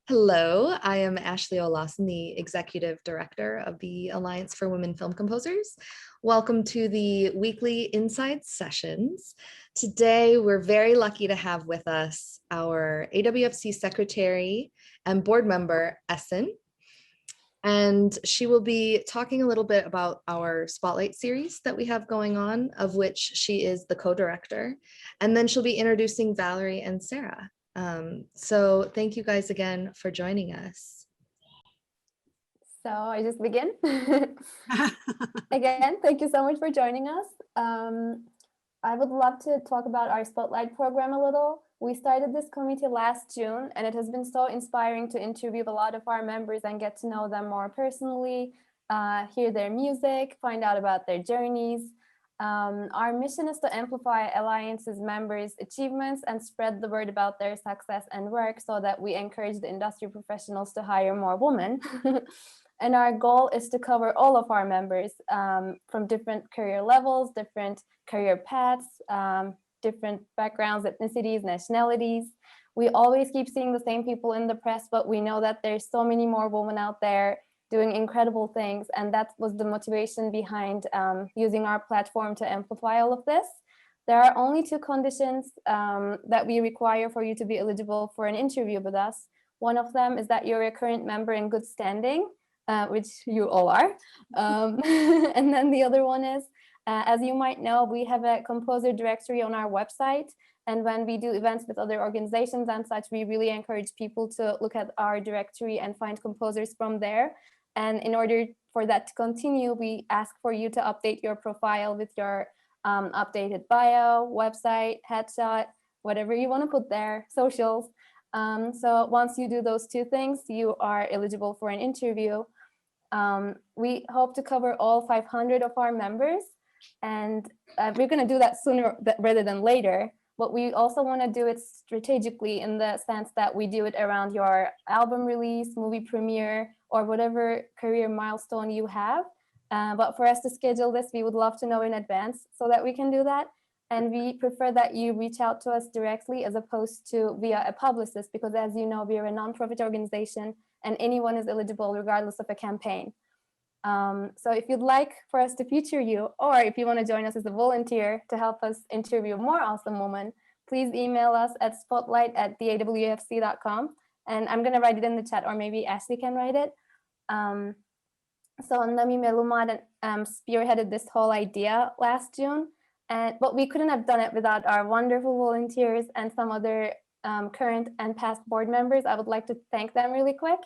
Hello, I am Ashley Olauson, the Executive Director of the Alliance for Women Film Composers. Welcome to the weekly Inside Sessions. Today, we're very lucky to have with us our AWFC Secretary and board member, Esin. And she will be talking a little bit about our Spotlight series that we have going on, of which she is the co-director. And then she'll be introducing Valerie and Sarah. So thank you guys again for joining us. So I just begin. Again, thank you so much for joining us. I would love to talk about our Spotlight program a little. We started this committee last June, and it has been so inspiring to interview a lot of our members and get to know them more personally, hear their music, find out about their journeys. Our mission is to amplify Alliance's members' achievements and spread the word about their success and work so that we encourage the industry professionals to hire more women. And our goal is to cover all of our members from different career levels, different career paths, different backgrounds, ethnicities, nationalities. We always keep seeing the same people in the press, but we know that there's so many more women out there doing incredible things. And that was the motivation behind using our platform to amplify all of this. There are only two conditions that we require for you to be eligible for an interview with us. One of them is that you're a current member in good standing, which you all are. And then the other one is, as you might know, we have a composer directory on our website. And when we do events with other organizations and such, we really encourage people to look at our directory and find composers from there. And in order for that to continue, we ask for you to update your profile with your updated bio, website, headshot, whatever you want to put there, socials. So once you do those two things, you are eligible for an interview. We hope to cover all 500 of our members, and we're going to do that sooner rather than later. But we also want to do it strategically in the sense that we do it around your album release, movie premiere, or whatever career milestone you have. But for us to schedule this, we would love to know in advance so that we can do that. And we prefer that you reach out to us directly as opposed to via a publicist, because as you know, we are a nonprofit organization and anyone is eligible regardless of a campaign. So if you'd like for us to feature you, or if you want to join us as a volunteer to help us interview more awesome women, please email us at spotlight@theawfc.com. And I'm going to write it in the chat, or maybe Ashley can write it. So Nami Melumat spearheaded this whole idea last June, but we couldn't have done it without our wonderful volunteers and some other current and past board members. I would like to thank them really quick.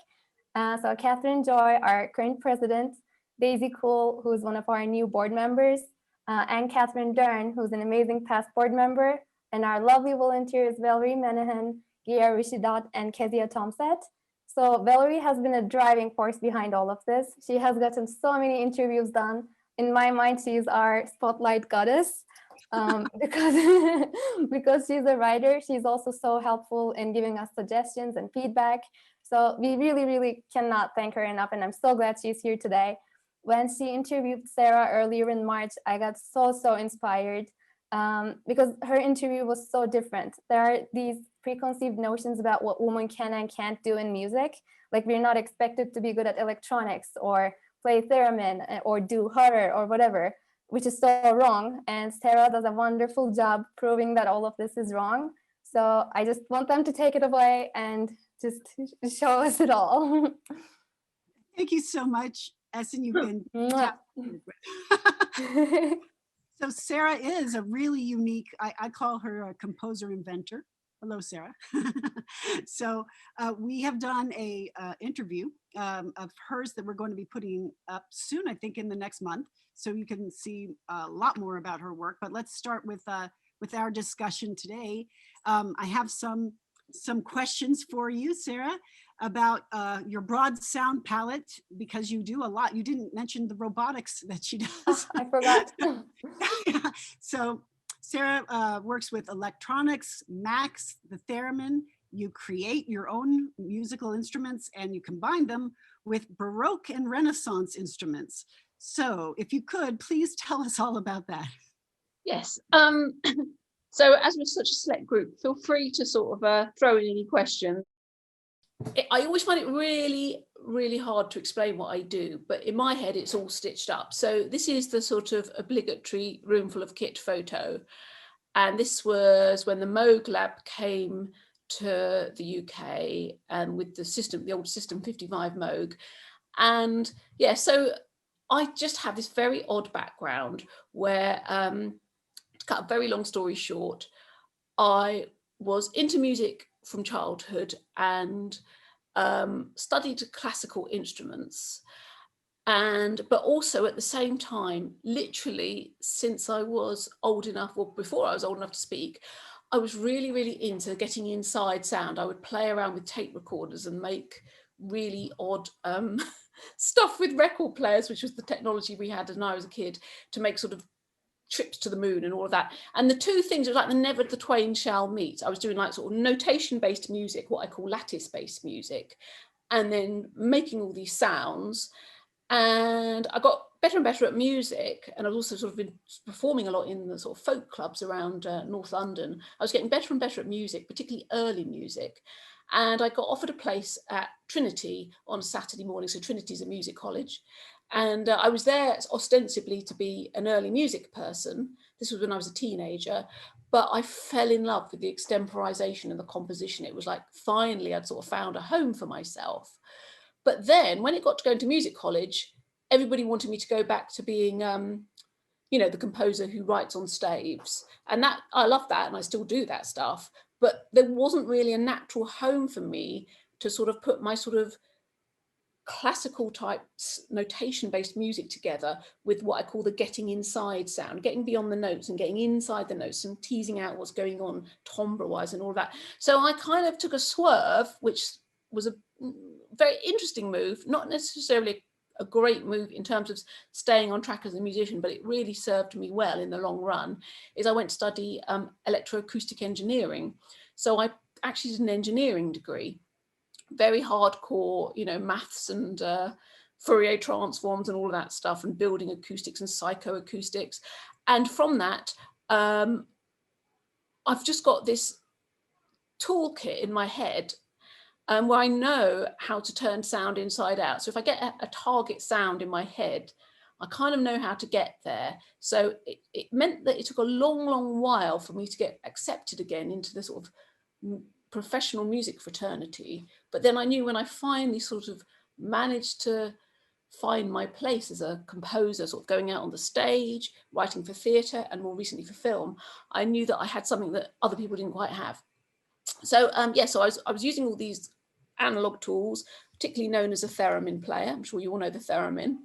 So Catherine Joy, our current president, Daisy Cool, who's one of our new board members, and Catherine Dern, who's an amazing past board member, and our lovely volunteers, Valerie Manahan, Gia Rishidat, and Kezia Tomset. So Valerie has been a driving force behind all of this. She has gotten so many interviews done. In my mind, she's our spotlight goddess. Because she's a writer, she's also so helpful in giving us suggestions and feedback. So we really, really cannot thank her enough, and I'm so glad she's here today. When she interviewed Sarah earlier in March, I got so inspired because her interview was so different. There are these preconceived notions about what women can and can't do in music. Like, we're not expected to be good at electronics or play theremin or do horror or whatever, which is so wrong. And Sarah does a wonderful job proving that all of this is wrong. So I just want them to take it away and just show us it all. Thank you so much, Esin. You've been So Sarah is a really unique, I call her a composer inventor. Hello, Sarah. So we have done a interview of hers that we're going to be putting up soon, I think in the next month. So you can see a lot more about her work. But let's start with our discussion today. I have some questions for you, Sarah, about your broad sound palette, because you do a lot. You didn't mention the robotics that she does. Oh, I forgot. Yeah. So Sarah works with electronics, Max, the theremin. You create your own musical instruments and you combine them with Baroque and Renaissance instruments. So if you could, please tell us all about that. Yes. So as we're such a select group, feel free to sort of throw in any questions. I always find it really, really hard to explain what I do, but in my head, it's all stitched up. So this is the sort of obligatory room full of kit photo. And this was when the Moog lab came to the UK and with the system, the old System 55 Moog. And yeah, so I just have this very odd background where, to cut a very long story short, I was into music from childhood and studied classical instruments. But also at the same time, literally since I was old enough, or before I was old enough to speak, I was really, really into getting inside sound. I would play around with tape recorders and make really odd stuff with record players, which was the technology we had when I was a kid, to make sort of trips to the moon and all of that. And the two things, it was like the never the twain shall meet. I was doing like sort of notation based music, what I call lattice based music, and then making all these sounds. And I got better and better at music, and I've also sort of been performing a lot in the sort of folk clubs around North London. I was getting better and better at music, particularly early music. And I got offered a place at Trinity on a Saturday morning. So Trinity's a music college. And I was there ostensibly to be an early music person. This was when I was a teenager, but I fell in love with the extemporization and the composition. It was like, finally, I'd sort of found a home for myself. But then when it got to going to music college, everybody wanted me to go back to being, the composer who writes on staves. And that, I love that, and I still do that stuff. But there wasn't really a natural home for me to sort of put my sort of classical type notation based music together with what I call the getting inside sound, getting beyond the notes and getting inside the notes and teasing out what's going on timbre wise and all that. So I kind of took a swerve, which was a very interesting move, not necessarily a great move in terms of staying on track as a musician, but it really served me well in the long run, is I went to study electroacoustic engineering. So I actually did an engineering degree, very hardcore, maths and Fourier transforms and all of that stuff, and building acoustics and psychoacoustics. And from that, I've just got this toolkit in my head where I know how to turn sound inside out. So if I get a target sound in my head, I kind of know how to get there. So it meant that it took a long, long while for me to get accepted again into the sort of professional music fraternity. But then I knew when I finally sort of managed to find my place as a composer, sort of going out on the stage, writing for theatre, and more recently for film, I knew that I had something that other people didn't quite have. So so I was using all these analog tools, particularly known as a theremin player. I'm sure you all know the theremin.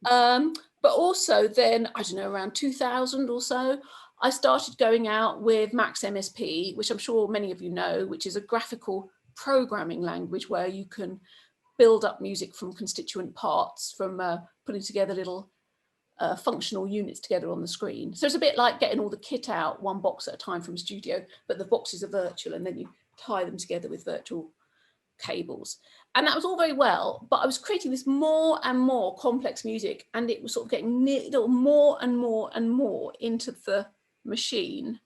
But also then, I don't know, around 2000 or so, I started going out with Max MSP, which I'm sure many of you know, which is a graphical programming language where you can build up music from constituent parts, from putting together little functional units together on the screen. So it's a bit like getting all the kit out one box at a time from a studio, but the boxes are virtual and then you tie them together with virtual cables. And that was all very well, but I was creating this more and more complex music, and it was sort of getting more and more and more into the machine.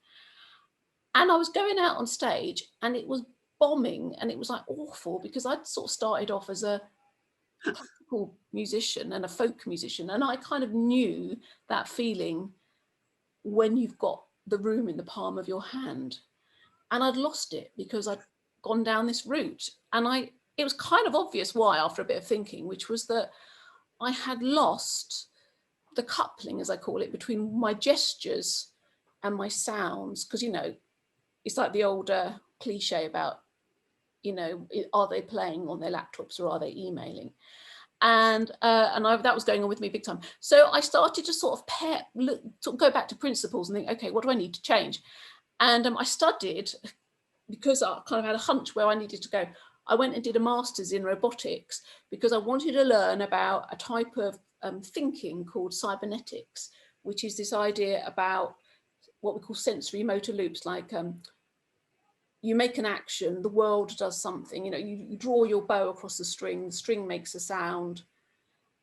And I was going out on stage and it was bombing, and it was like awful, because I'd sort of started off as a classical musician and a folk musician, and I kind of knew that feeling when you've got the room in the palm of your hand. And I'd lost it because I'd gone down this route, and it was kind of obvious why after a bit of thinking, which was that I had lost the coupling, as I call it, between my gestures and my sounds. Because, it's like the old cliche about, are they playing on their laptops or are they emailing? And that was going on with me big time. So I started to sort of go back to principles and think, okay, what do I need to change? And I studied, because I kind of had a hunch where I needed to go. I went and did a master's in robotics because I wanted to learn about a type of thinking called cybernetics, which is this idea about what we call sensory motor loops, like you make an action, the world does something, you draw your bow across the string makes a sound,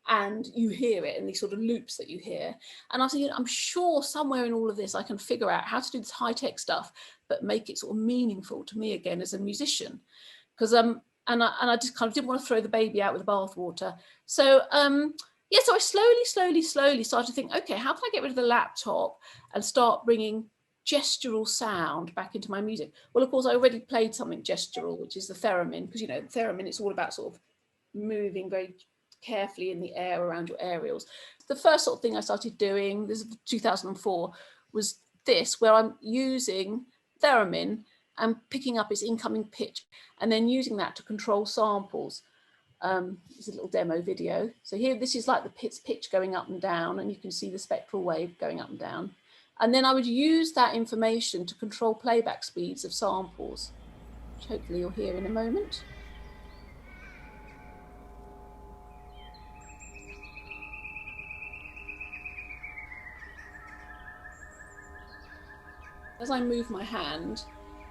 and you hear it, and these sort of loops that you hear. And I was thinking, I'm sure somewhere in all of this I can figure out how to do this high-tech stuff, but make it sort of meaningful to me again as a musician. Because and and I just kind of didn't want to throw the baby out with the bathwater. So yeah, so I slowly started to think, okay, how can I get rid of the laptop and start bringing gestural sound back into my music? Well, of course, I already played something gestural, which is the theremin, because, you know, theremin, it's all about sort of moving very carefully in the air around your aerials. The first sort of thing I started doing, this is 2004, was this, where I'm using theremin and picking up its incoming pitch and then using that to control samples. It's a little demo video. So here, this is like the pitch going up and down, and you can see the spectral wave going up and down. And then I would use that information to control playback speeds of samples, which hopefully you'll hear in a moment. As I move my hand,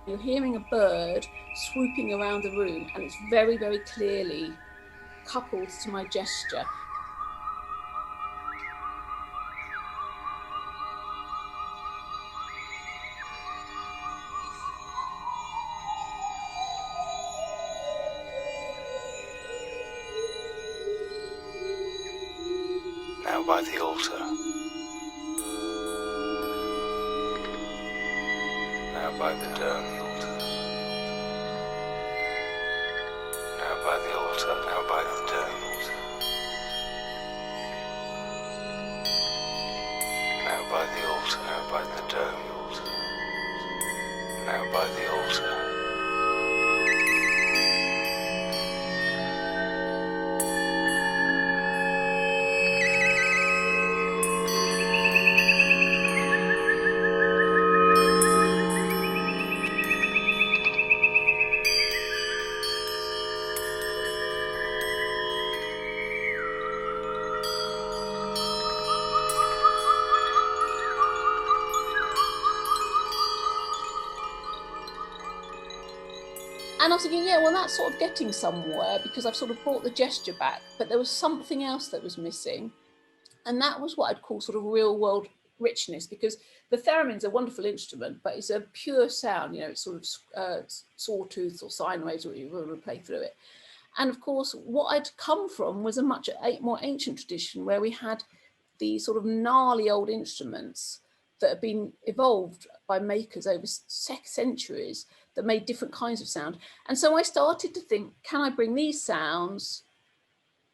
you're hearing a bird swooping around the room, and it's very, very clearly coupled to my gesture. Now by the altar. Now by the dome. Now by the altar. Now by the dome. Now by the altar. Now by the dome. Now by the altar. And I was thinking, yeah, well, that's sort of getting somewhere because I've sort of brought the gesture back, but there was something else that was missing. And that was what I'd call sort of real world richness, because the theremin's a wonderful instrument, but it's a pure sound, you know, it's sort of sawtooths or sine waves, or you will play through it. And of course, what I'd come from was a much more ancient tradition where we had these sort of gnarly old instruments that have been evolved by makers over centuries that made different kinds of sound. And so I started to think, can I bring these sounds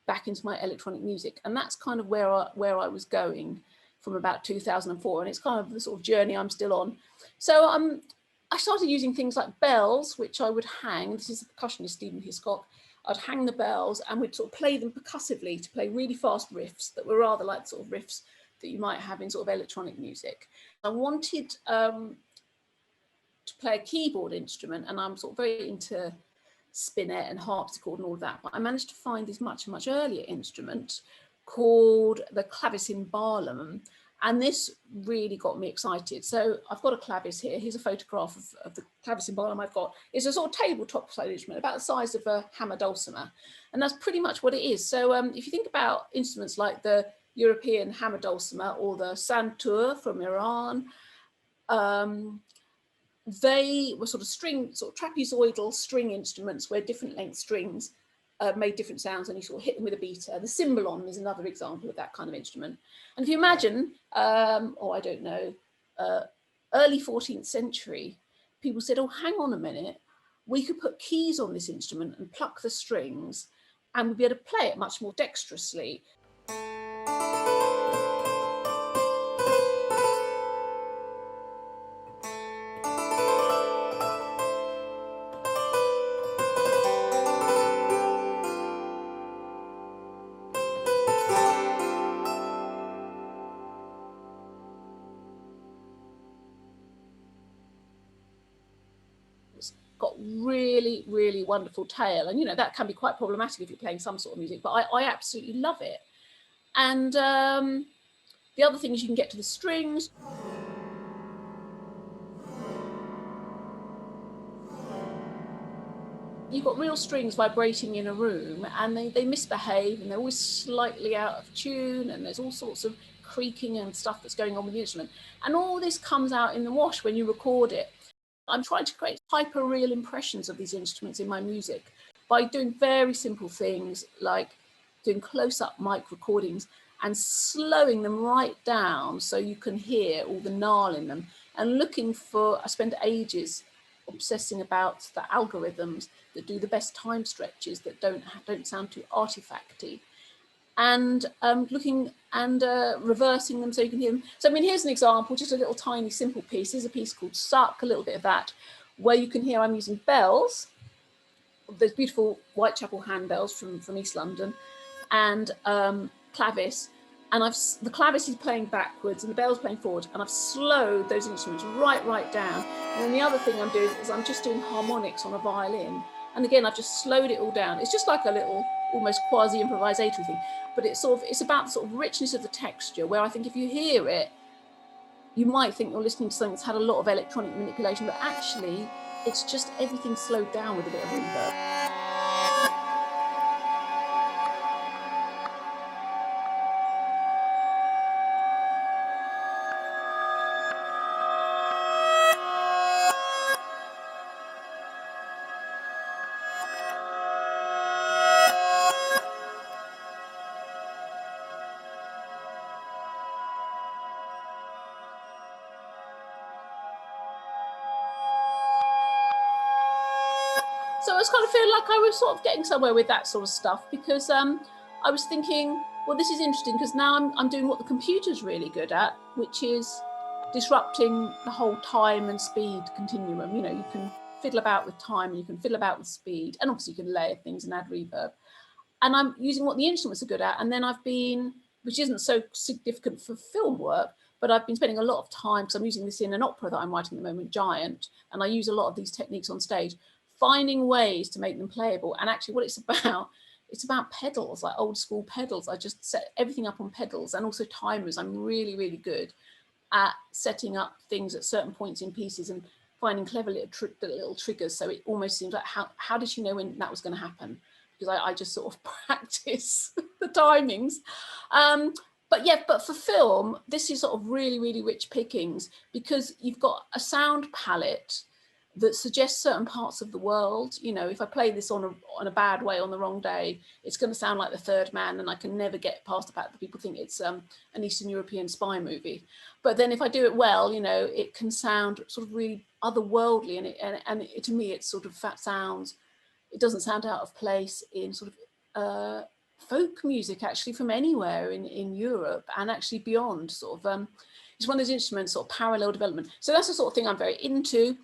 back into my electronic music? And that's kind of where I was going from about 2004. And it's kind of the sort of journey I'm still on. So I started using things like bells, which I would hang. This is the percussionist, Stephen Hiscock. I'd hang the bells and we'd sort of play them percussively to play really fast riffs that were rather like sort of riffs that you might have in sort of electronic music. I wanted to play a keyboard instrument, and I'm sort of very into spinet and harpsichord and all of that, but I managed to find this much earlier instrument called the clavicimbalum, and this really got me excited. So I've got a clavis here. Here's a photograph of the clavicimbalum I've got. It's a sort of tabletop style instrument, about the size of a hammer dulcimer, and that's pretty much what it is. So if you think about instruments like the European hammer dulcimer or the santur from Iran, they were sort of trapezoidal string instruments where different length strings made different sounds, and you sort of hit them with a beater. The cymbalon is another example of that kind of instrument. And if you imagine, I don't know, early 14th century, people said, oh, hang on a minute, we could put keys on this instrument and pluck the strings, and we'd be able to play it much more dexterously. Got really wonderful tail, and you know that can be quite problematic if you're playing some sort of music, but I absolutely love it. And the other thing is you can get to the strings. You've got real strings vibrating in a room, and they misbehave, and they're always slightly out of tune, and there's all sorts of creaking and stuff that's going on with the instrument, and all this comes out in the wash when you record it. I'm trying to create hyper-real impressions of these instruments in my music. by doing very simple things like doing close-up mic recordings and slowing them right down so you can hear all the gnarl in them, and looking for, I spent ages obsessing about the algorithms that do the best time stretches that don't sound too artifacty, and looking and reversing them so you can hear them. So I mean, here's an example, just a little tiny simple piece. Here's a piece called Suck, a little bit of that, where you can hear I'm using bells, those beautiful Whitechapel handbells from East London, and clavis, and the clavis is playing backwards and the bell's playing forward, and I've slowed those instruments right down. And then the other thing I'm doing is I'm just doing harmonics on a violin, and again I've just slowed it all down. It's just like a little almost quasi improvisatory thing, but it's about the sort of richness of the texture, where I think if you hear it, you might think you're listening to something that's had a lot of electronic manipulation, but actually it's just everything slowed down with a bit of reverb. So I was kind of feeling like I was sort of getting somewhere with that sort of stuff, because I was thinking, well, this is interesting, because now I'm doing what the computer's really good at, which is disrupting the whole time and speed continuum. You know, you can fiddle about with time and you can fiddle about with speed, and obviously you can layer things and add reverb. And I'm using what the instruments are good at, and then I've been, which isn't so significant for film work, but I've been spending a lot of time, because I'm using this in an opera that I'm writing at the moment, Giant, and I use a lot of these techniques on stage, finding ways to make them playable. And actually what it's about pedals, like old school pedals. I just set everything up on pedals, and also timers. I'm really good at setting up things at certain points in pieces and finding clever little triggers. So it almost seems like, how did she know when that was going to happen? Because I just sort of practice the timings. But for film, this is sort of really rich pickings, because you've got a sound palette that suggests certain parts of the world. You know, if I play this on a bad way on the wrong day, it's going to sound like The Third Man, and I can never get past the fact that people think it's an Eastern European spy movie. But then if I do it well, you know, it can sound sort of really otherworldly, and it, to me, it sort of sounds, it doesn't sound out of place in sort of folk music, actually, from anywhere in Europe and actually beyond. Sort of, it's one of those instruments, sort of parallel development. So that's the sort of thing I'm very into.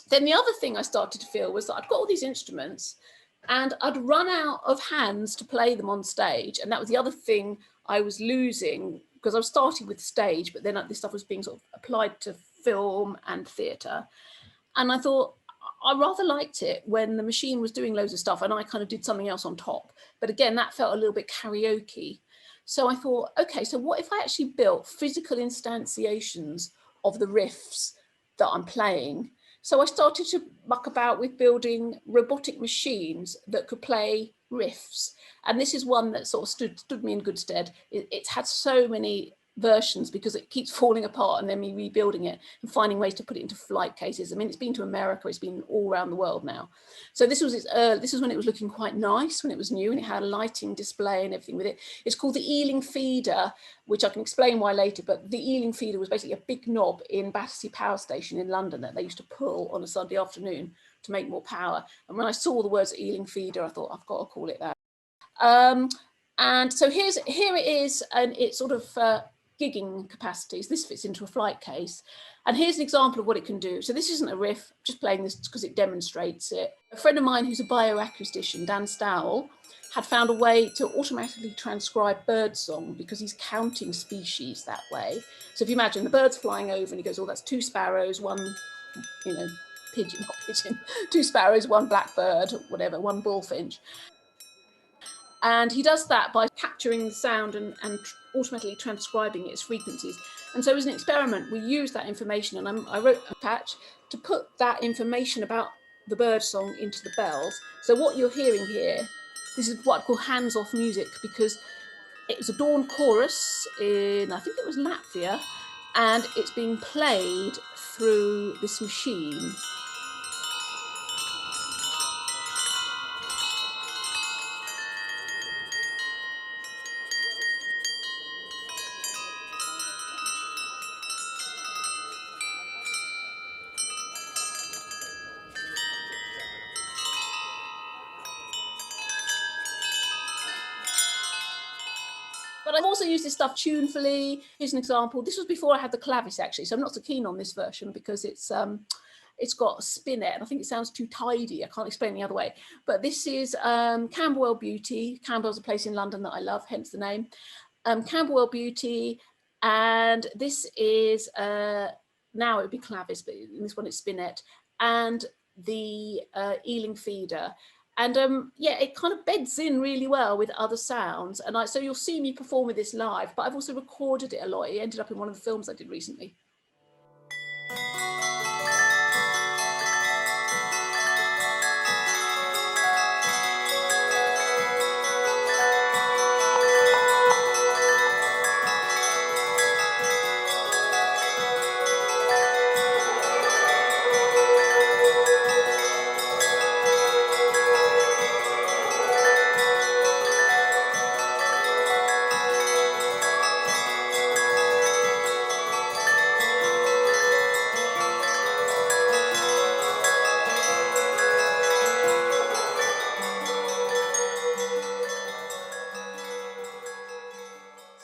Then the other thing I started to feel was that I'd got all these instruments and I'd run out of hands to play them on stage. And that was the other thing I was losing, because I was starting with stage, but then this stuff was being sort of applied to film and theatre. And I thought I rather liked it when the machine was doing loads of stuff and I kind of did something else on top. But again, that felt a little bit karaoke. So I thought, okay, so what if I actually built physical instantiations of the riffs that I'm playing? So I started to muck about with building robotic machines that could play riffs. And this is one that sort of stood me in good stead. It's had so many versions because it keeps falling apart and then me rebuilding it and finding ways to put it into flight cases. I mean, it's been to America, it's been all around the world now. So this was when it was looking quite nice, when it was new, and it had a lighting display and everything with it. It's called the Ealing Feeder, which I can explain why later, but the Ealing Feeder was basically a big knob in Battersea Power Station in London that they used to pull on a Sunday afternoon to make more power. And when I saw the words Ealing Feeder, I thought, I've got to call it that. And so here it is, and it's sort of gigging capacities. This fits into a flight case. And here's an example of what it can do. So this isn't a riff, just playing this because it demonstrates it. A friend of mine who's a bioacoustician, Dan Stowell, had found a way to automatically transcribe birdsong because he's counting species that way. So if you imagine the bird's flying over and he goes, oh, that's 2 sparrows, 1, you know, pigeon, not pigeon, 2 sparrows, 1 blackbird, whatever, 1 bullfinch. And he does that by capturing the sound and automatically transcribing its frequencies. And so as an experiment, we used that information, and I wrote a patch to put that information about the bird song into the bells. So what you're hearing here, this is what I call hands-off music, because it was a dawn chorus in, I think it was Latvia, and it's being played through this machine. But I've also used this stuff tunefully. Here's an example. This was before I had the clavis, actually, so I'm not so keen on this version because it's got a spinet, and I think it sounds too tidy. I can't explain the other way. But this is Camberwel Beauty. Camberwel's a place in London that I love, hence the name. Camberwel Beauty, and this is now it would be clavis, but in this one it's spinet, and the Ealing feeder. And yeah, it kind of beds in really well with other sounds. And so you'll see me perform with this live, but I've also recorded it a lot. It ended up in one of the films I did recently.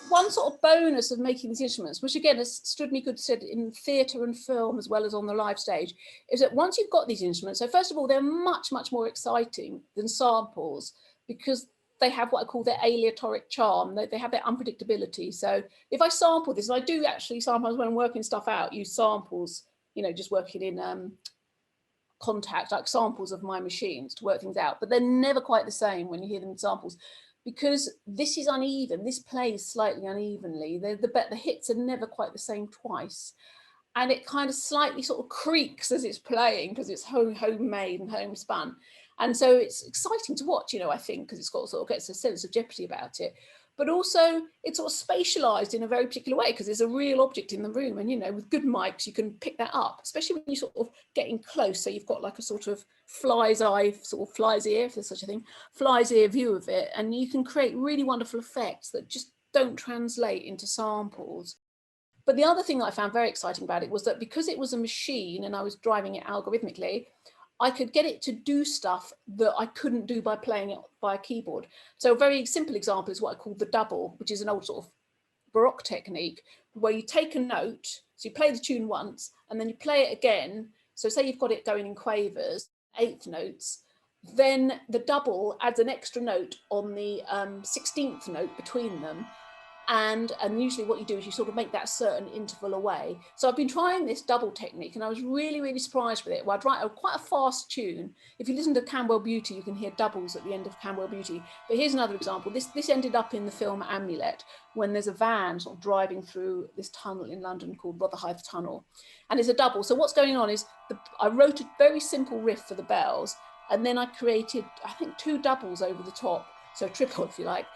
One sort of bonus of making these instruments, which again, as stood me good said, in theatre and film as well as on the live stage, is that once you've got these instruments, so first of all, they're much, much more exciting than samples because they have what I call their aleatoric charm. They have their unpredictability. So if I sample this, and I do actually sometimes when I'm working stuff out, use samples, you know, just working in contact, like samples of my machines to work things out, but they're never quite the same when you hear them in samples. Because this is uneven, this plays slightly unevenly. The hits are never quite the same twice. And it kind of slightly sort of creaks as it's playing because it's homemade and homespun. And so it's exciting to watch, you know, I think, because it's got sort of gets a sense of jeopardy about it. But also it's sort of spatialized in a very particular way because there's a real object in the room. And, you know, with good mics, you can pick that up, especially when you sort of getting close. So you've got like a sort of fly's eye, sort of fly's ear, if there's such a thing, fly's ear view of it. And you can create really wonderful effects that just don't translate into samples. But the other thing that I found very exciting about it was that because it was a machine and I was driving it algorithmically, I could get it to do stuff that I couldn't do by playing it by a keyboard. So a very simple example is what I call the double, which is an old sort of Baroque technique where you take a note, so you play the tune once and then you play it again. So say you've got it going in quavers, eighth notes, then the double adds an extra note on the 16th note between them. And usually what you do is you sort of make that certain interval away. So I've been trying this double technique and I was really, really surprised with it. Well, I'd write quite a fast tune. If you listen to Camberwel Beauty, you can hear doubles at the end of Camberwel Beauty. But here's another example. This ended up in the film Amulet when there's a van sort of driving through this tunnel in London called Rotherhithe Tunnel. And it's a double. So what's going on is I wrote a very simple riff for the bells and then I created, I think, 2 doubles over the top. So triple, if you like.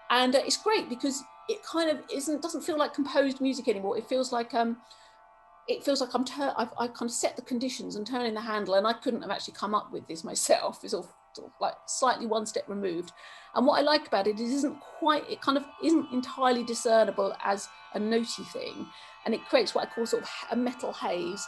And it's great because it kind of doesn't feel like composed music anymore. It feels like I've kind of set the conditions and turning the handle, and I couldn't have actually come up with this myself. It's all sort of like slightly one step removed. And what I like about it is it kind of isn't entirely discernible as a notey thing, and it creates what I call sort of a metal haze.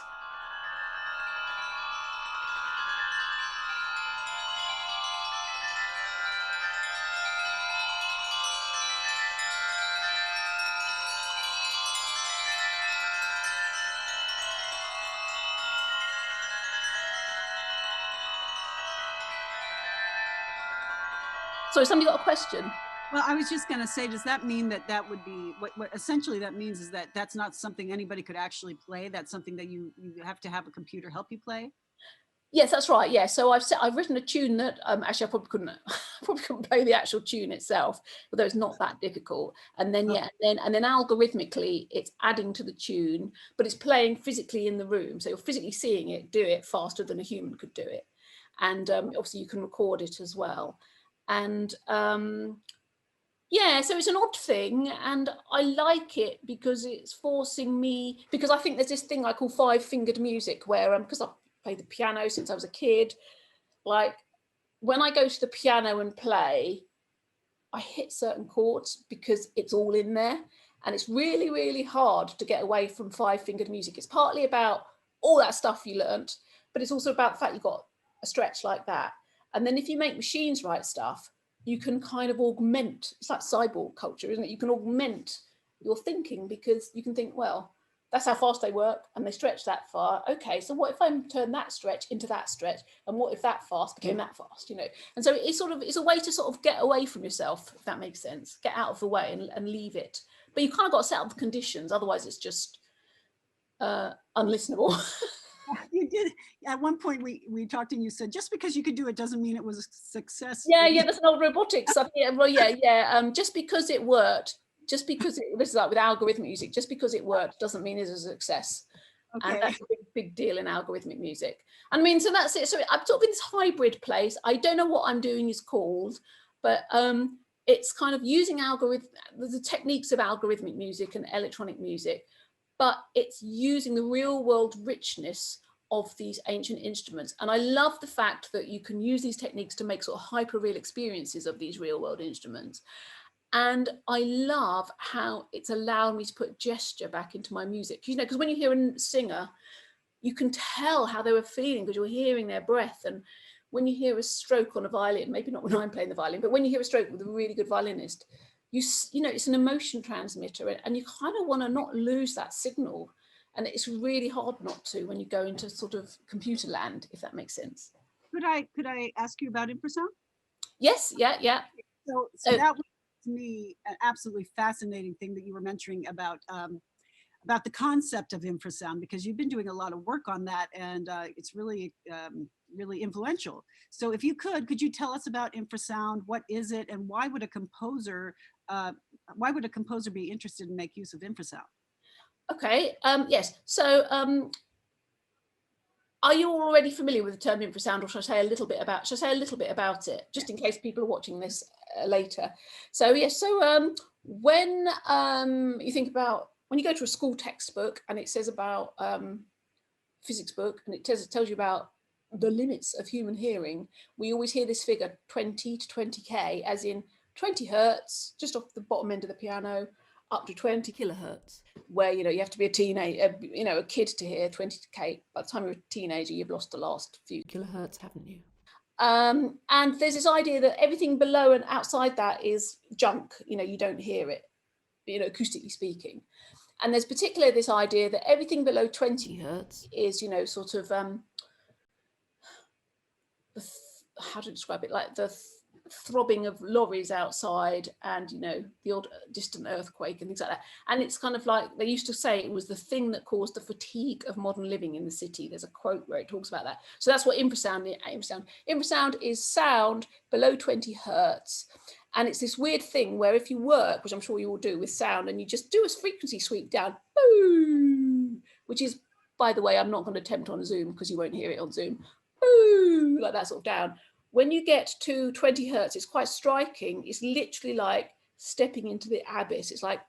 So somebody got a question? Well, I was just going to say, does that mean that would be what essentially that means is that that's not something anybody could actually play? That's something that you have to have a computer help you play? Yes, that's right. Yeah, so I've written a tune that actually I probably couldn't play the actual tune itself, although it's not that difficult. And then and then algorithmically it's adding to the tune, but it's playing physically in the room. So you're physically seeing it do it faster than a human could do it. And obviously you can record it as well. And yeah, so it's an odd thing, and I like it because it's forcing me, because I think there's this thing I call 5-fingered music where because I've played the piano since I was a kid, like when I go to the piano and play, I hit certain chords because it's all in there, and it's really, really hard to get away from 5-fingered music. It's partly about all that stuff you learnt, but it's also about the fact you've got a stretch like that. And then if you make machines write stuff, you can kind of augment, it's like cyborg culture, isn't it? You can augment your thinking, because you can think, well, that's how fast they work and they stretch that far. Okay, so what if I turn that stretch into that stretch? And what if that fast became that fast, you know? And so it's a way to sort of get away from yourself, if that makes sense, get out of the way and leave it. But you kind of got to set up the conditions, otherwise it's just unlistenable. You did at one point we talked and you said just because you could do it doesn't mean it was a success. Yeah, that's an old robotics stuff. Just because it worked, this is like with algorithmic music, just because it worked doesn't mean it's a success. Okay. And that's a big deal in algorithmic music. I mean, so that's it. So I'm sort of in this hybrid place. I don't know what I'm doing is called, but it's kind of using the techniques of algorithmic music and electronic music, but it's using the real world richness of these ancient instruments. And I love the fact that you can use these techniques to make sort of hyper real experiences of these real world instruments. And I love how it's allowed me to put gesture back into my music. You know, because when you hear a singer, you can tell how they were feeling because you're hearing their breath. And when you hear a stroke on a violin, maybe not when I'm playing the violin, but when you hear a stroke with a really good violinist, you know, it's an emotion transmitter, and you kind of want to not lose that signal. And it's really hard not to when you go into sort of computer land, if that makes sense. Could I ask you about infrasound? Yes, yeah. So that was, to me, an absolutely fascinating thing that you were mentioning about the concept of infrasound, because you've been doing a lot of work on that, and it's really really influential. So if you could you tell us about infrasound? What is it, and why would a composer be interested in make use of infrasound? Okay, yes. So are you already familiar with the term infrasound, or should I say a little bit about it, just in case people are watching this later? So yes, so when you think about, when you go to a school textbook and it says about physics book, and it tells you about the limits of human hearing, we always hear this figure 20 to 20k, as in 20 hertz, just off the bottom end of the piano, up to 20 kilohertz, where, you know, you have to be a teenager, you know, a kid to hear 20k. By the time you're a teenager, you've lost the last few kilohertz, haven't you? And there's this idea that everything below and outside that is junk, you know, you don't hear it, you know, acoustically speaking. And there's particularly this idea that everything below 20 hertz is, you know, sort of, how to describe it, like the throbbing of lorries outside, and, you know, the odd distant earthquake and things like that. And it's kind of like, they used to say it was the thing that caused the fatigue of modern living in the city. There's a quote where it talks about that. So that's what infrasound is. Infrasound is sound below 20 hertz. And it's this weird thing where if you work, which I'm sure you all do with sound, and you just do a frequency sweep down, boom, which is, by the way, I'm not going to attempt on Zoom because you won't hear it on Zoom, boom, like that sort of down. When you get to 20 hertz, it's quite striking. It's literally like stepping into the abyss. It's like,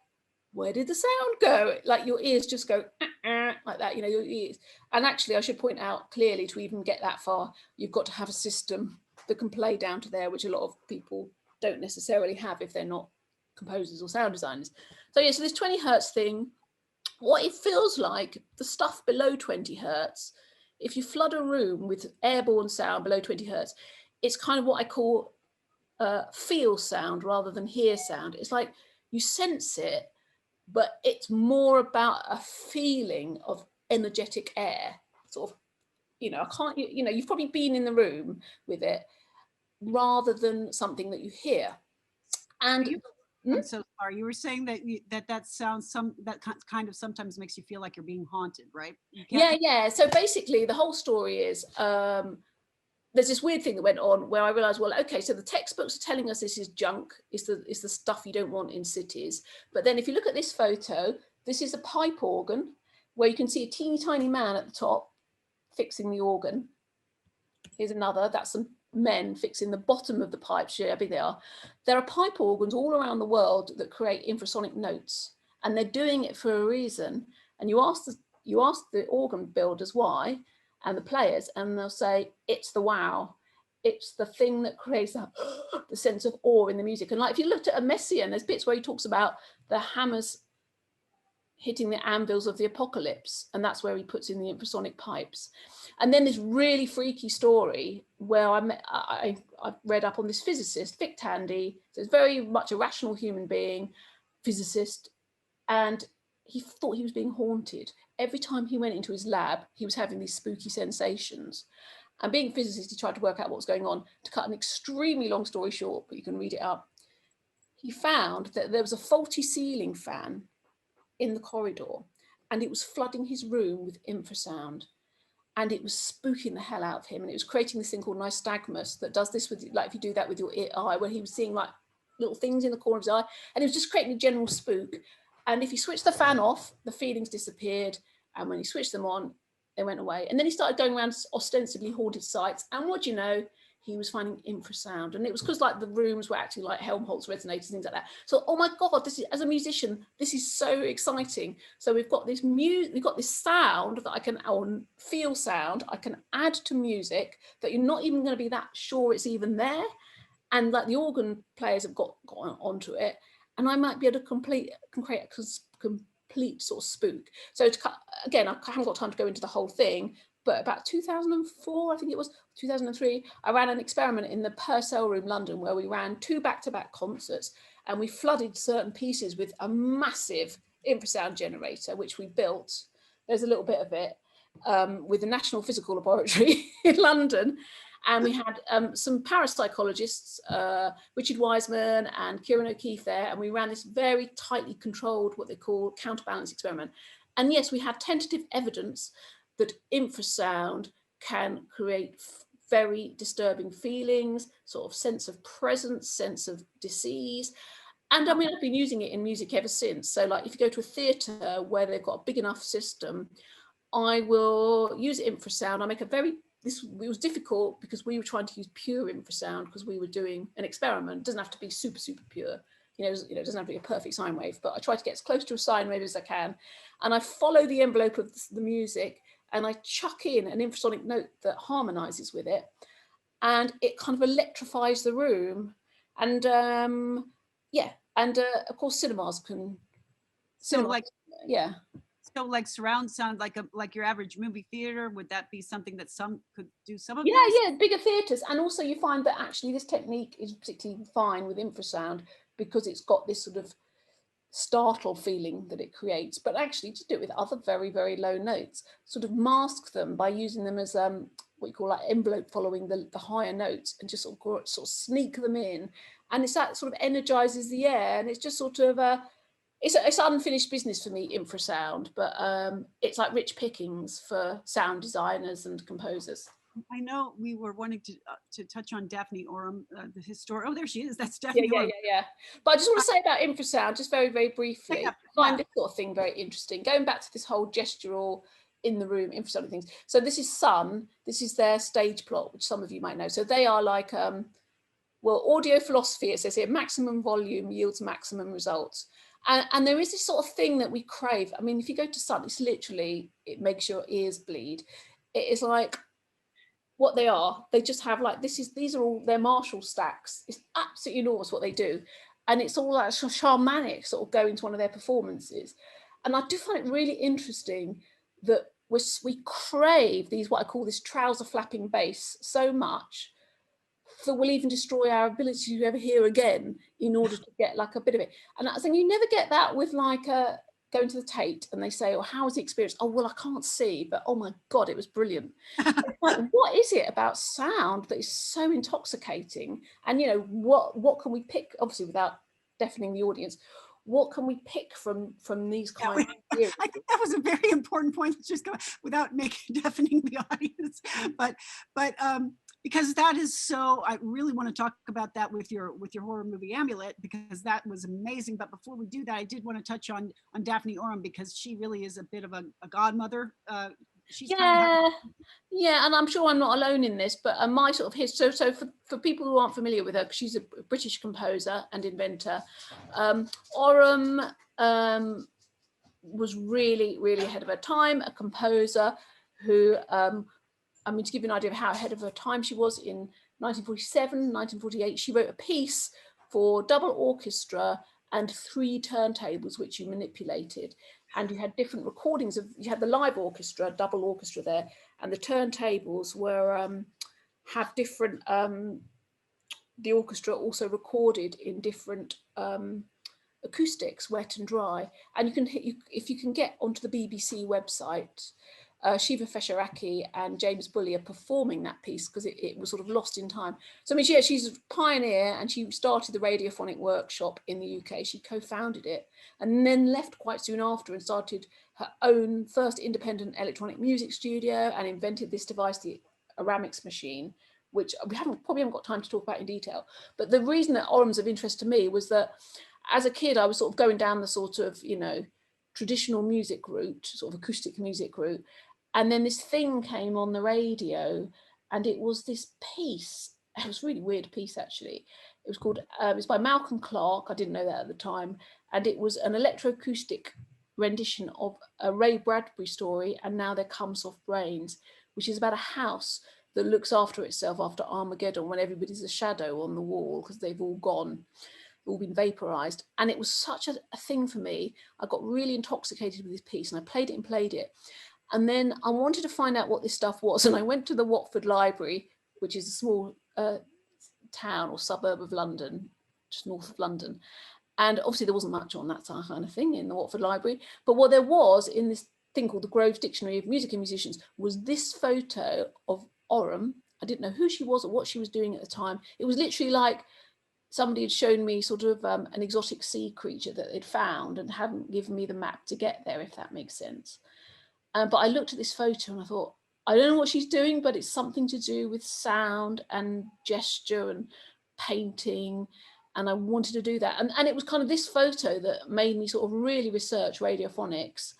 where did the sound go? Like your ears just go like that, you know, your ears. And actually, I should point out clearly, to even get that far, you've got to have a system that can play down to there, which a lot of people don't necessarily have if they're not composers or sound designers. So yeah, so this 20 hertz thing, what it feels like, the stuff below 20 hertz, if you flood a room with airborne sound below 20 hertz, it's kind of what I call feel sound rather than hear sound. It's like you sense it, but it's more about a feeling of energetic air, sort of, you know, you've probably been in the room with it, rather than something that you hear. And I'm so sorry. You were saying that that sounds that kind of sometimes makes you feel like you're being haunted, right? Yeah. So basically, the whole story is there's this weird thing that went on where I realized, well, okay, so the textbooks are telling us this is junk, it's the stuff you don't want in cities. But then if you look at this photo, this is a pipe organ where you can see a teeny tiny man at the top fixing the organ. Here's another, that's some men fixing the bottom of the pipe. How big they are. There are pipe organs all around the world that create infrasonic notes, and they're doing it for a reason. And you ask the organ builders why, and the players, and they'll say it's the wow, it's the thing that creates the sense of awe in the music. And like if you looked at a Messiaen, there's bits where he talks about the hammers hitting the anvils of the apocalypse, and that's where he puts in the infrasonic pipes. And then this really freaky story where I read up on this physicist, Vic Tandy, so it's very much a rational human being, physicist, and he thought he was being haunted. Every time he went into his lab, he was having these spooky sensations. And being a physicist, he tried to work out what was going on. To cut an extremely long story short, but you can read it up, he found that there was a faulty ceiling fan in the corridor, and it was flooding his room with infrasound, and it was spooking the hell out of him, and it was creating this thing called nystagmus that does this with, like, if you do that with your eye, where he was seeing like little things in the corner of his eye, and it was just creating a general spook. And if he switched the fan off, the feelings disappeared, and when he switched them on, they went away. And then he started going around ostensibly haunted sites, and what do you know, he was finding infrasound, and it was because like the rooms were actually like Helmholtz resonators, things like that. So, oh my God, this is, as a musician, this is so exciting. So we've got this we've got this sound that I can, or feel sound, I can add to music that you're not even going to be that sure it's even there. And like the organ players have got onto it, and I might be able to create a complete sort of spook. So again, I haven't got time to go into the whole thing, but about 2004, I think it was 2003, I ran an experiment in the Purcell Room, London, where we ran 2 back-to-back concerts, and we flooded certain pieces with a massive infrasound generator, which we built. There's a little bit of it with the National Physical Laboratory in London. And we had some parapsychologists, Richard Wiseman and Kieran O'Keefe there, and we ran this very tightly controlled, what they call counterbalance experiment. And yes, we had tentative evidence that infrasound can create very disturbing feelings, sort of sense of presence, sense of disease. And I mean, I've been using it in music ever since. So like if you go to a theatre where they've got a big enough system, I will use infrasound. I make a very, it was difficult because we were trying to use pure infrasound because we were doing an experiment. It doesn't have to be super, super pure. It doesn't have to be a perfect sine wave, but I try to get as close to a sine wave as I can. And I follow the envelope of the music, and I chuck in an infrasonic note that harmonizes with it, and it kind of electrifies the room. And yeah, and of course cinemas can. So like, yeah. So like surround sound, like your average movie theater, would that be something that some could do some of Yeah, this? yeah, bigger theatres. And also you find that actually this technique is particularly fine with infrasound because it's got this sort of startle feeling that it creates, but actually to do it with other very, very low notes, sort of mask them by using them as what you call like envelope following the higher notes, and just sort of sneak them in. And it's that sort of energizes the air, and it's just sort of it's unfinished business for me, infrasound, but it's like rich pickings for sound designers and composers. I know we were wanting to touch on Daphne Oram, the historian. Oh, there she is. That's Daphne Oram. Yeah. But I just want to say about infrasound, just very, very briefly. I find this sort of thing very interesting. Going back to this whole gestural in the room infrasonic things. So this is Sun. This is their stage plot, which some of you might know. So they are like, well, audio philosophy. It says here, maximum volume yields maximum results. And there is this sort of thing that we crave. I mean, if you go to Sun, it's literally, it makes your ears bleed. It is like, what they are, they just have like, these are all their Marshall stacks. It's absolutely enormous what they do. And it's all like shamanic sort of going to one of their performances. And I do find it really interesting that we crave these, what I call this trouser flapping bass so much that we'll even destroy our ability to ever hear again in order to get like a bit of it. And I think you never get that with like going to the Tate and they say, oh, how was the experience? Oh, well, I can't see, but oh my God, it was brilliant. Like, what is it about sound that is so intoxicating? And, what can we pick, obviously without deafening the audience, what can we pick from these kinds of theories? I think that was a very important point. Let's just go without deafening the audience, but because that is so, I really want to talk about that with your horror movie Amulet, because that was amazing. But before we do that, I did want to touch on Daphne Oram, because she really is a bit of a godmother. She's yeah, and I'm sure I'm not alone in this, but my sort of history, so for people who aren't familiar with her, because she's a British composer and inventor, Oram was really, really ahead of her time, a composer who, I mean, to give you an idea of how ahead of her time she was, in 1947, 1948, she wrote a piece for double orchestra and 3 turntables, which you manipulated. and you had different recordings of, you had the live orchestra, double orchestra there, and the turntables were have different, the orchestra also recorded in different acoustics, wet and dry. And you can if you can get onto the BBC website, Shiva Fesharaki and James Bully are performing that piece because it was sort of lost in time. So I mean, yeah, she's a pioneer, and she started the radiophonic workshop in the UK. She co-founded it and then left quite soon after and started her own first independent electronic music studio and invented this device, the Aramix machine, which we probably haven't got time to talk about in detail. But the reason that Orum's of interest to me was that as a kid, I was sort of going down the sort of, you know, traditional music route, sort of acoustic music route. And then this thing came on the radio, and it was this piece. It was a really weird piece, actually. It was called, it was by Malcolm Clark. I didn't know that at the time. And it was an electroacoustic rendition of a Ray Bradbury story, And Now There Come Soft Rains, which is about a house that looks after itself after Armageddon, when everybody's a shadow on the wall because they've all gone, all been vaporized. And it was such a thing for me. I got really intoxicated with this piece, and I played it. And then I wanted to find out what this stuff was. And I went to the Watford Library, which is a small town or suburb of London, just north of London. And obviously there wasn't much on that kind of thing in the Watford Library. But what there was in this thing called the Groves Dictionary of Music and Musicians was this photo of Orum. I didn't know who she was or what she was doing at the time. It was literally like somebody had shown me sort of an exotic sea creature that they'd found and hadn't given me the map to get there, if that makes sense. But I looked at this photo and I thought, I don't know what she's doing, but it's something to do with sound and gesture and painting. And I wanted to do that. And it was kind of this photo that made me sort of really research radiophonics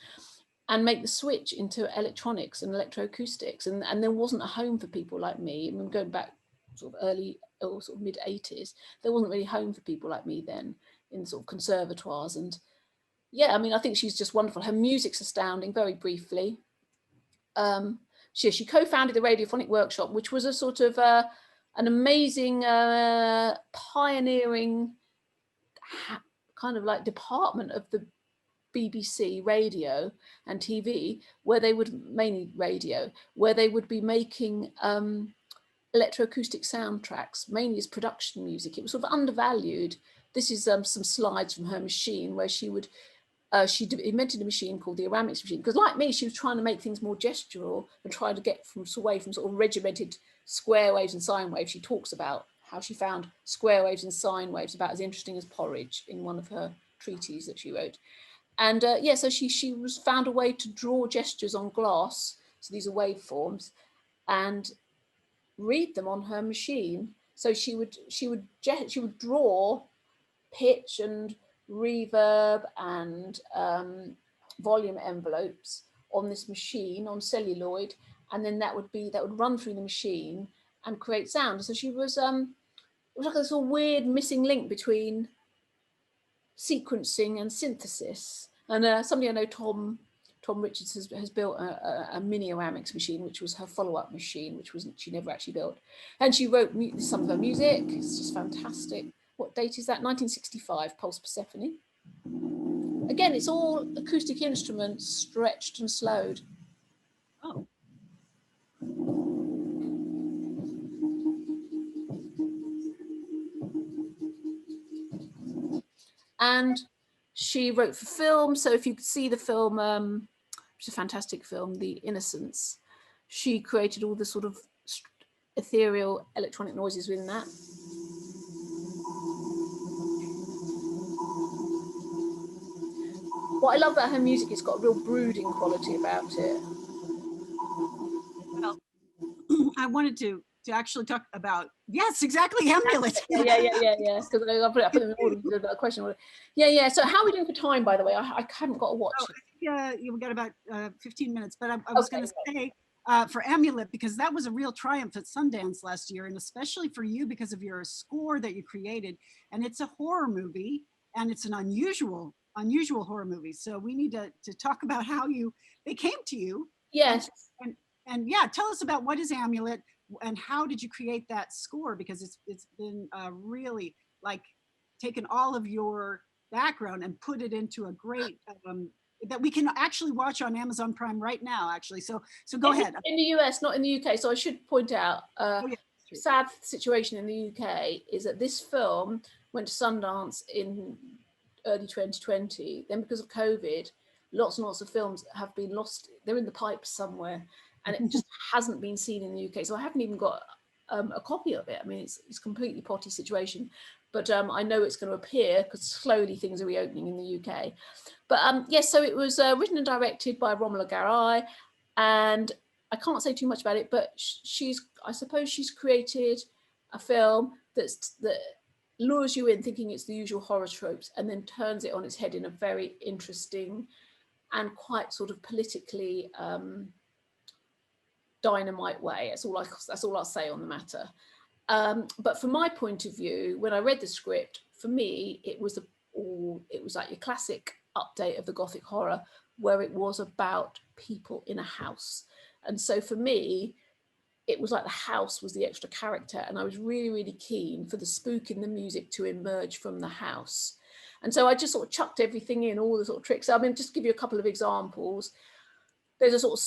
and make the switch into electronics and electroacoustics. And there wasn't a home for people like me. I mean, going back sort of early or sort of mid 80s, there wasn't really home for people like me then in sort of conservatoires. And yeah, I mean, I think she's just wonderful. Her music's astounding. Very briefly, she co-founded the Radiophonic Workshop, which was a sort of an amazing pioneering kind of like department of the BBC radio and TV, where they would, mainly radio, where they would be making electroacoustic soundtracks, mainly as production music. It was sort of undervalued. This is some slides from her machine where she would she invented a machine called the Aramix machine, because like me, she was trying to make things more gestural and trying to get away from sort of regimented square waves and sine waves. She talks about how she found square waves and sine waves about as interesting as porridge in one of her treatises that she wrote. And yeah, so she was found a way to draw gestures on glass, so these are waveforms, and read them on her machine. So she would draw pitch and reverb and volume envelopes on this machine on celluloid, and then that would run through the machine and create sound. So she was it was like a sort of weird missing link between sequencing and synthesis. And somebody I know, Tom Richards, has built a mini Aramix machine, which was her follow-up machine, which she never actually built. And she wrote some of her music. It's just fantastic. What date is that? 1965, Pulse Persephone. Again, it's all acoustic instruments stretched and slowed. Oh. And she wrote for film. So if you could see the film, which is a fantastic film, The Innocents, she created all the sort of ethereal electronic noises within that. What I love about her music, it's got a real brooding quality about it. Well, I wanted to actually talk about, yes, exactly, Amulet. Yeah. Because I put it in order, about a question. Yeah. So how are we doing for time, by the way? I haven't got a watch. Yeah, we got about 15 minutes, but I was going to say for Amulet, because that was a real triumph at Sundance last year, and especially for you because of your score that you created. And it's a horror movie, and it's an unusual horror movie. So we need to talk about how they came to you. Yes. And yeah, tell us about what is Amulet and how did you create that score? Because it's been really like taken all of your background and put it into a great that we can actually watch on Amazon Prime right now, actually. So go ahead. In the US, not in the UK. So I should point out, Oh, yeah, sad situation in the UK is that this film went to Sundance in early 2020. Then because of COVID, lots and lots of films have been lost. They're in the pipes somewhere, and it just hasn't been seen in the UK. So I haven't even got a copy of it. I mean, it's completely potty situation, but I know it's going to appear because slowly things are reopening in the UK. But yes, so it was written and directed by Romola Garai, and I can't say too much about it, but I suppose she's created a film that lures you in thinking it's the usual horror tropes and then turns it on its head in a very interesting and quite sort of politically dynamite way. That's all I'll say on the matter. But from my point of view, when I read the script, for me, it was like your classic update of the Gothic horror, where it was about people in a house. And so for me, it was like the house was the extra character, and I was really, really keen for the spook in the music to emerge from the house. And so I just sort of chucked everything in, all the sort of tricks. I mean, just to give you a couple of examples, there's a sort of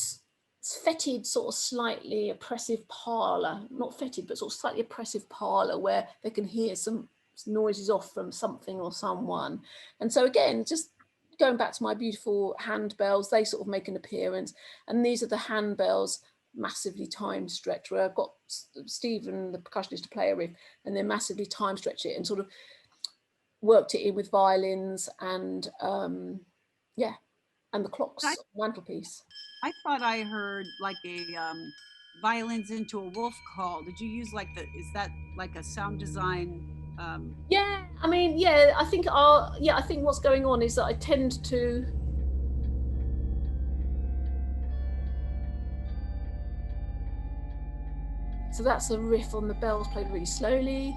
fetid, sort of slightly oppressive parlour, not fetid, but sort of slightly oppressive parlour where they can hear some noises off from something or someone. And so again, just going back to my beautiful handbells, they sort of make an appearance. And these are the handbells massively time stretched, where I've got Stephen, the percussionist, to play a riff, and then massively time stretch it and sort of worked it in with violins and yeah, and the clocks on the mantelpiece. I thought I heard like a violins into a wolf call. Did you use like is that like a sound design? Yeah, I mean, yeah, I think what's going on is that I tend to so that's a riff on the bells played really slowly.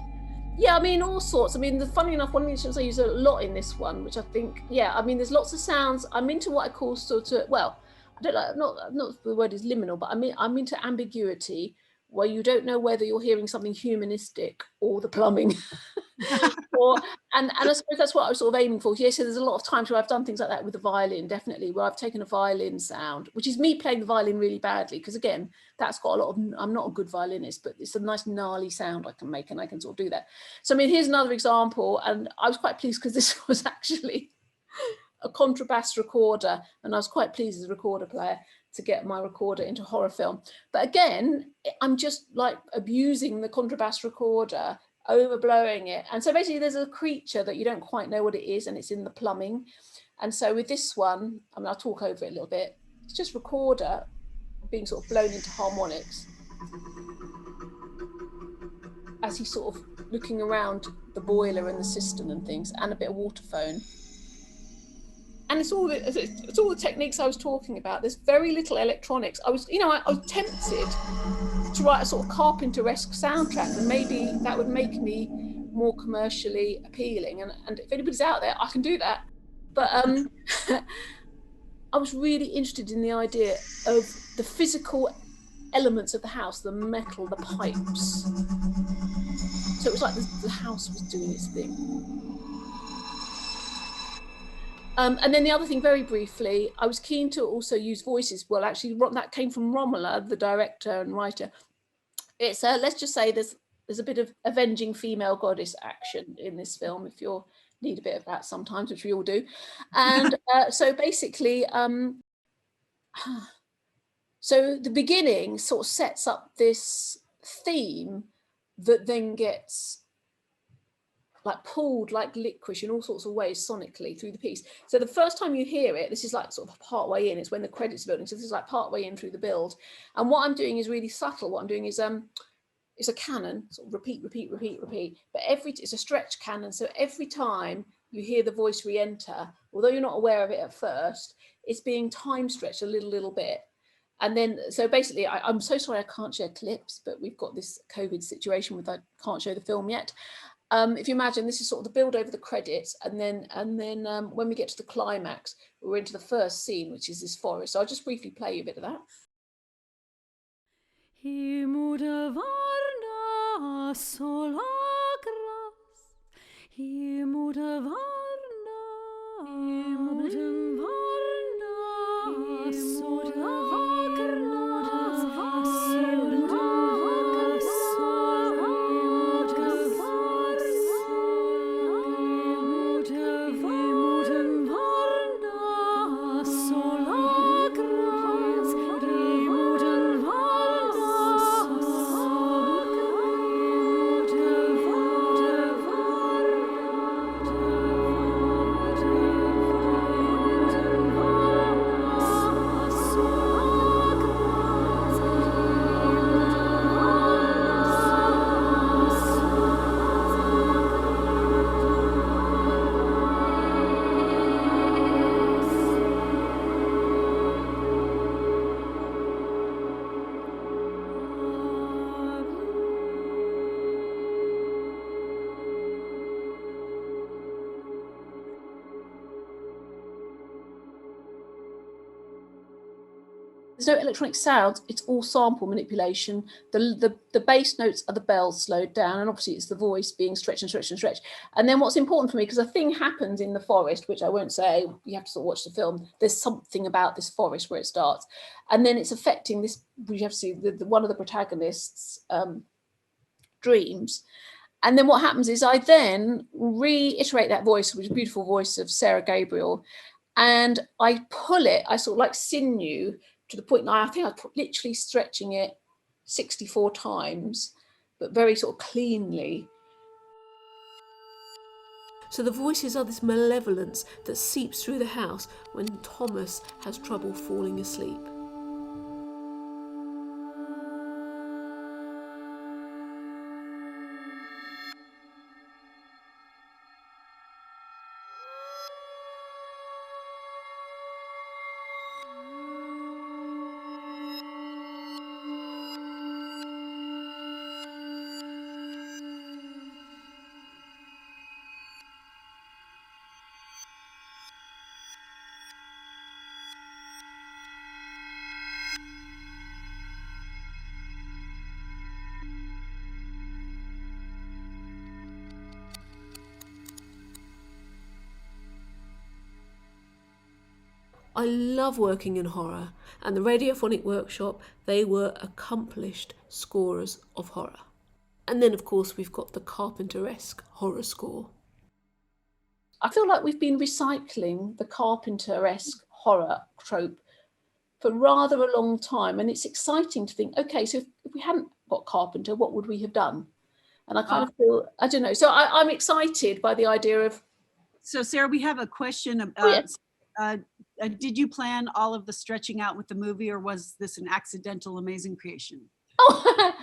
Yeah, I mean, all sorts. I mean, funny enough, one of the instruments I use a lot in this one, which I think, yeah, I mean, there's lots of sounds. I'm into what I call sort of, well, I don't know, not the word is liminal, but I'm into ambiguity, where you don't know whether you're hearing something humanistic or the plumbing. and I suppose that's what I was sort of aiming for. Yes, so there's a lot of times where I've done things like that with the violin, definitely, where I've taken a violin sound, which is me playing the violin really badly, because again, that's got a lot of, I'm not a good violinist, but it's a nice gnarly sound I can make, and I can sort of do that. So I mean, here's another example, and I was quite pleased because this was actually a contrabass recorder, and I was quite pleased as a recorder player to get my recorder into horror film. But again, I'm just like abusing the contrabass recorder, overblowing it. And so basically there's a creature that you don't quite know what it is, and it's in the plumbing. And so with this one, I mean, I'll talk over it a little bit. It's just recorder being sort of blown into harmonics as he's sort of looking around the boiler and the cistern and things, and a bit of water phone. And it's all the techniques I was talking about. There's very little electronics. I was tempted to write a sort of Carpenter-esque soundtrack, and maybe that would make me more commercially appealing. And if anybody's out there, I can do that. But I was really interested in the idea of the physical elements of the house, the metal, the pipes. So it was like the house was doing its thing. And then the other thing, very briefly, I was keen to also use voices. Well, actually, that came from Romola, the director and writer. It's let's just say there's a bit of avenging female goddess action in this film, if you need a bit of that sometimes, which we all do. And so basically, so the beginning sort of sets up this theme that then gets like pulled like licorice in all sorts of ways sonically through the piece. So the first time you hear it, this is like sort of part way in, it's when the credits are building. So this is like part way in through the build. And what I'm doing is really subtle. What I'm doing is it's a canon, sort of repeat, repeat, repeat, repeat. But it's a stretch canon. So every time you hear the voice re-enter, although you're not aware of it at first, it's being time stretched a little bit. And then, so basically, I'm so sorry I can't share clips, but we've got this COVID situation with I can't show the film yet. If you imagine, this is sort of the build over the credits, and then when we get to the climax, we're into the first scene, which is this forest. So I'll just briefly play you a bit of that. There's no electronic sounds, it's all sample manipulation. The bass notes are the bells slowed down, and obviously it's the voice being stretched and stretched and stretched. And then what's important for me, because a thing happens in the forest, which I won't say, you have to sort of watch the film, there's something about this forest where it starts. And then it's affecting this, you have to see one of the protagonists' dreams. And then what happens is I then reiterate that voice, which is a beautiful voice of Sarah Gabriel, and I pull it, I sort of like sinew, to the point now I think I was literally stretching it 64 times, but very sort of cleanly. So the voices are this malevolence that seeps through the house when Thomas has trouble falling asleep. I love working in horror, and the Radiophonic Workshop, they were accomplished scorers of horror. And then, of course, we've got the Carpenter-esque horror score. I feel like we've been recycling the Carpenter-esque horror trope for rather a long time, and it's exciting to think, okay, so if we hadn't got Carpenter, what would we have done? And I kind of feel, I don't know, so I'm excited by the idea of... So Sarah, we have a question about, did you plan all of the stretching out with the movie, or was this an accidental, amazing creation? Oh,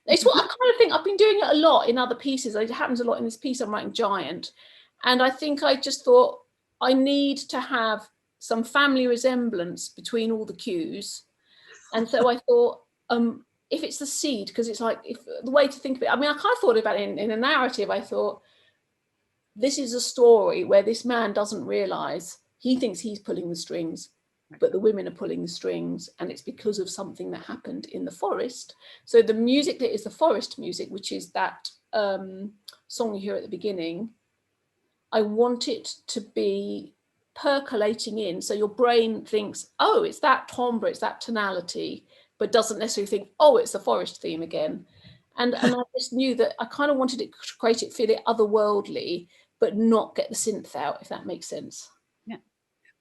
it's what I kind of think. I've been doing it a lot in other pieces. It happens a lot in this piece I'm writing, Giant. And I think I just thought I need to have some family resemblance between all the cues. And so I thought, if it's the seed, because it's like, if the way to think of it, I mean, I kind of thought about it in a narrative. I thought, this is a story where this man doesn't realize, he thinks he's pulling the strings, but the women are pulling the strings, and it's because of something that happened in the forest. So the music that is the forest music, which is that song you hear at the beginning, I want it to be percolating in. So your brain thinks, oh, it's that timbre, it's that tonality, but doesn't necessarily think, oh, it's the forest theme again. And I just knew that I kind of wanted it to create it, feel it otherworldly, but not get the synth out, if that makes sense. Yeah.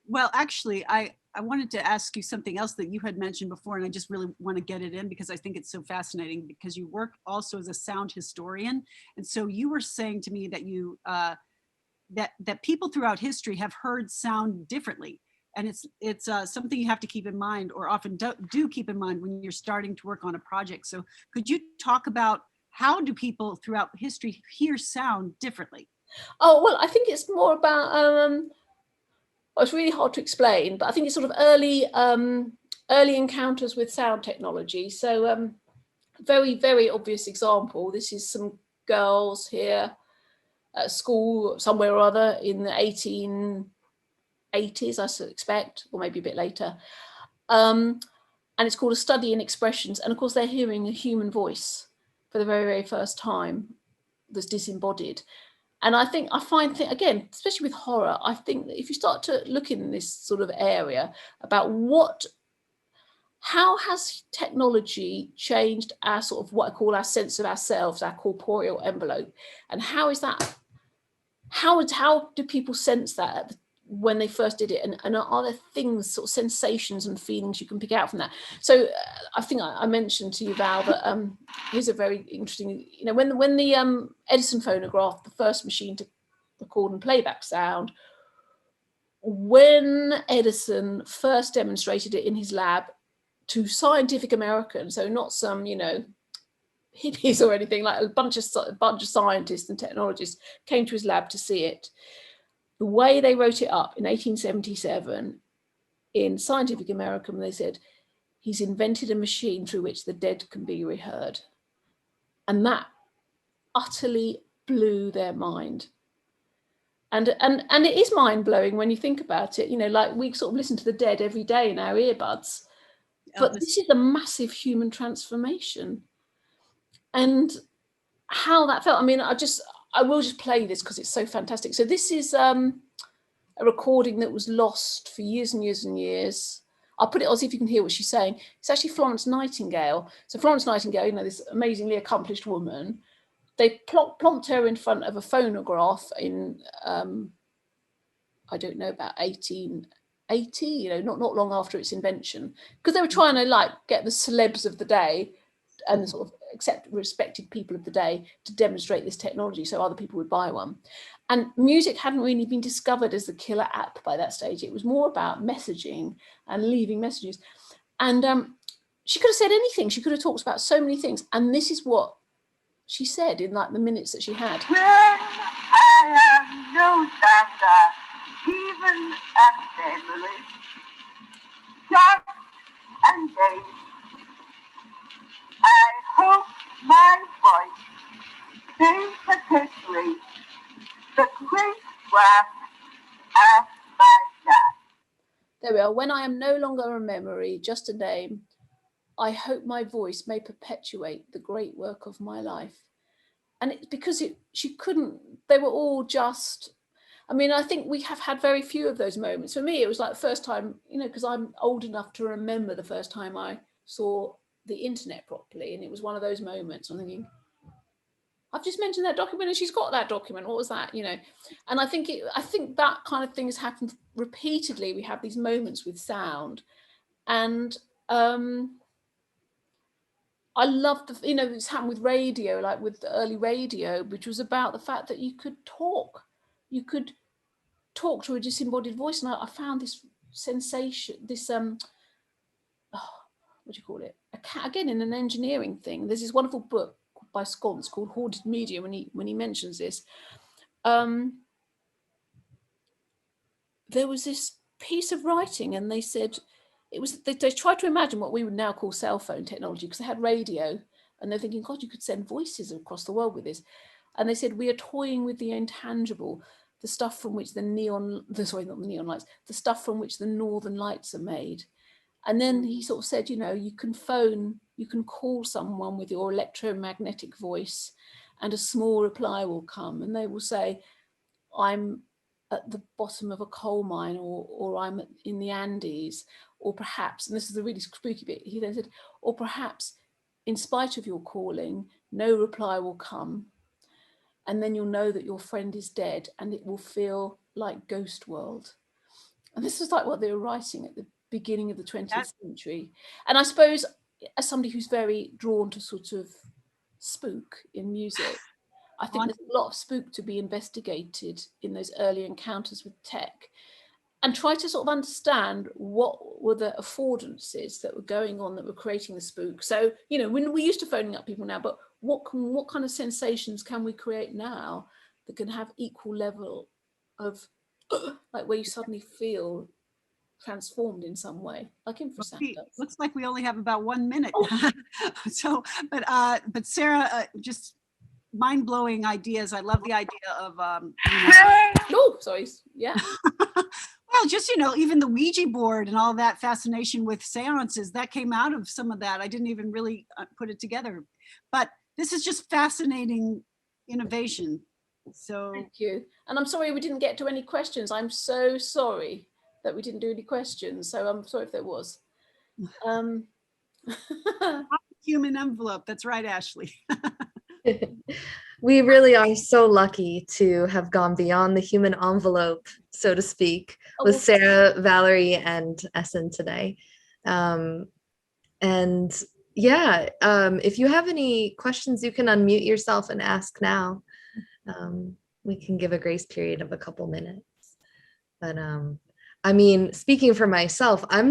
Well, actually, I wanted to ask you something else that you had mentioned before, and I just really want to get it in because I think it's so fascinating, because you work also as a sound historian. And so you were saying to me that you that people throughout history have heard sound differently. And it's something you have to keep in mind, or often do keep in mind when you're starting to work on a project. So could you talk about how do people throughout history hear sound differently? Oh, well, I think it's more about, well, it's really hard to explain, but I think it's sort of early encounters with sound technology. So very, very obvious example. This is some girls here at school somewhere or other in the 1880s, I suspect, or maybe a bit later. And it's called A Study in Expressions. And of course, they're hearing a human voice for the very, very first time that's disembodied. And I find, again, especially with horror, I think that if you start to look in this sort of area about how has technology changed our sort of what I call our sense of ourselves, our corporeal envelope, and how is that, how do people sense that when they first did it, and are there things, sort of sensations and feelings you can pick out from that? So I think I mentioned to you, Val, that here's a very interesting, you know, when the Edison phonograph, the first machine to record and playback sound, when Edison first demonstrated it in his lab to Scientific American, so not some, you know, hippies or anything, like a bunch of scientists and technologists came to his lab to see it. The way they wrote it up in 1877 in Scientific American, they said, he's invented a machine through which the dead can be reheard. And that utterly blew their mind. And it is mind-blowing when you think about it, you know, like we sort of listen to the dead every day in our earbuds. But this is a massive human transformation. And how that felt, I mean, I will just play this because it's so fantastic. So this is a recording that was lost for years and years and years. I'll put it on, see if you can hear what she's saying. It's actually Florence Nightingale. So Florence Nightingale, you know, this amazingly accomplished woman, they plonked her in front of a phonograph in, I don't know, about 1880, you know, not long after its invention, because they were trying to like get the celebs of the day and the sort of respected people of the day to demonstrate this technology so other people would buy one. And music hadn't really been discovered as the killer app by that stage. It was more about messaging and leaving messages. And she could have said anything. She could have talked about so many things. And this is what she said in like the minutes that she had. When I am no longer even a memory, just and days, I hope my voice may perpetuate the great work of my life. There we are. When I am no longer a memory, just a name, I hope my voice may perpetuate the great work of my life. And it's because she couldn't, they were all just, I mean, I think we have had very few of those moments. For me, it was like the first time, you know, because I'm old enough to remember the first time I saw the internet properly. And it was one of those moments. I'm thinking, I've just mentioned that document and she's got that document. What was that? You know, and I think that kind of thing has happened repeatedly. We have these moments with sound, and I love the, you know, it's happened with radio, like with the early radio, which was about the fact that you could talk to a disembodied voice. And I found this sensation, this what do you call it? Again, in an engineering thing, there's this wonderful book by Sconce called Hoarded Media. When he mentions this, there was this piece of writing, and they said it was they tried to imagine what we would now call cell phone technology, because they had radio, and they're thinking, God, you could send voices across the world with this. And they said, we are toying with the intangible, the stuff from which the stuff from which the northern lights are made. And then he sort of said, you know, you can call someone with your electromagnetic voice, and a small reply will come, and they will say, I'm at the bottom of a coal mine, or I'm in the Andes, or perhaps, and this is the really spooky bit, he then said, or perhaps in spite of your calling, no reply will come. And then you'll know that your friend is dead, and it will feel like Ghost World. And this is like what they were writing at the beginning of the 20th century. And I suppose as somebody who's very drawn to sort of spook in music, I think there's a lot of spook to be investigated in those early encounters with tech, and try to sort of understand what were the affordances that were going on that were creating the spook. So, you know, when we're used to phoning up people now, but what kind of sensations can we create now that can have equal level of like where you suddenly feel transformed in some way, like Infrasound does. Looks like we only have about 1 minute. Oh. So, but Sarah, just mind-blowing ideas. I love the idea of oh, sorry, yeah. Well, just, you know, even the Ouija board and all that fascination with seances, that came out of some of that. I didn't even really put it together, but this is just fascinating innovation. So thank you. And I'm sorry we didn't get to any questions. I'm so sorry that we didn't do any questions. So I'm sorry if there was. Human envelope. That's right, Ashley. We really are so lucky to have gone beyond the human envelope, so to speak, with Sarah, Valerie, and Esin today. And yeah, if you have any questions, you can unmute yourself and ask now. We can give a grace period of a couple minutes. But I mean, speaking for myself, I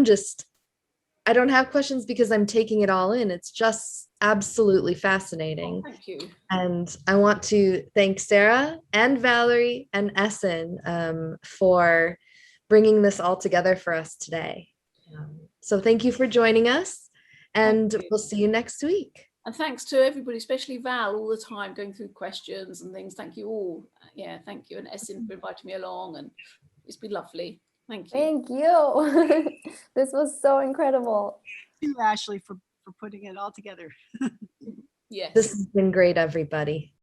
don't have questions because I'm taking it all in. It's just absolutely fascinating. Oh, thank you. And I want to thank Sarah and Valerie and Esin for bringing this all together for us today. So thank you for joining us, and we'll see you next week. And thanks to everybody, especially Val, all the time going through questions and things. Thank you all. Yeah, thank you. And Esin for inviting me along, and it's been lovely. Thank you. Thank you. This was so incredible. you, Ashley, for putting it all together. Yes. This has been great, everybody.